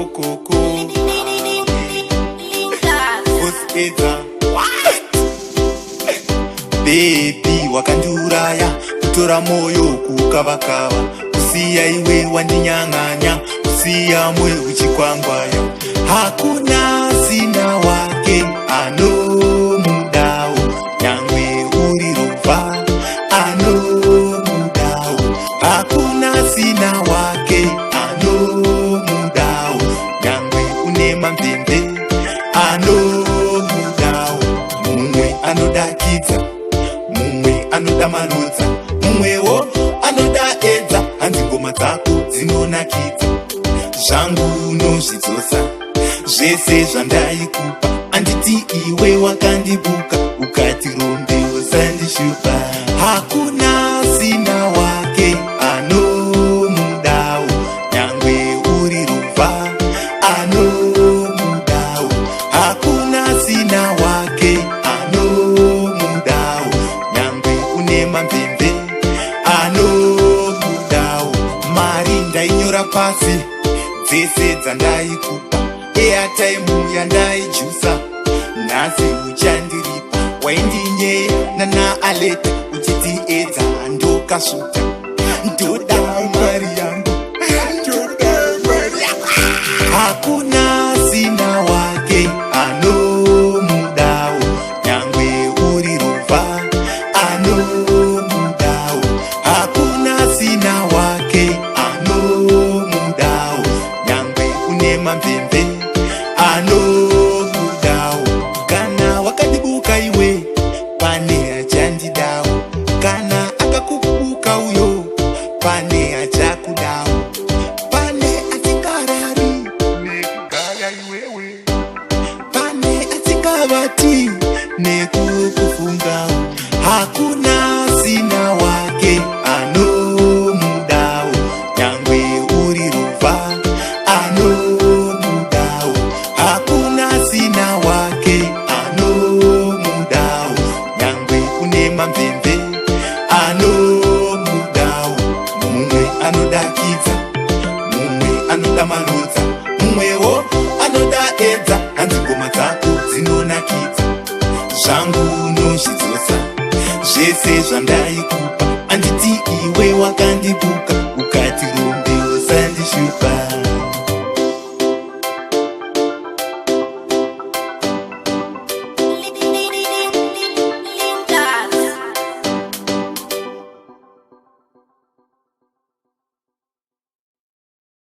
koko Uspita Baby wakandiuraya kutora moyo kukavakava kusiya iwe wandinyang'anya kusiya mwe uchikwangwaya hakuna sina wake anomudao nyangwe uri ropa anomudao hakuna sina wake anomudao nyangwe une mamvemve anomudao mumwe anodakidza mumwe anoda manodza mumwewo anoda edza hanzi ngoma dzako dzinonakidza zvangu unozvidzosa zvese zvandaikupa anditi iwe wakandibuka ukati rombe usandishupa hakuna sina wake anomudao nyangwe uri ruva anomudao hakuna sina wake anomudao nyangwe une mamvemve anomudao mari ndainyora pasi dzese dzandaikupa airtime yandaijusa nhasi uchandiripa waindinyeya nana aleta uchitiedza ndokasvuta ndoda mari yangu hakuna sina wake anomudao nyangwe uri ruva anomudao hakuna sina wake anomudao nyangwe une mamvemve anomudao kana wakadibuka iwe pane achandidao kana akakubuka uyo pane achakudao pane atingarari nekugara iwewe pane atingavati nekukufungao hakuna sina wake anomudao nyangwe uri ruva anomudao hakuna sina wake anomudao nyangwe une mamvemve anomudao mumwe anodakidza mumwe anoda manodza mumwewo anoda edza hanzi ngoma dzako dzinonakidza zvangu unozvidzosa zvese zvandaikupa anditi iwe wakandibuka ukati rombe usandishupa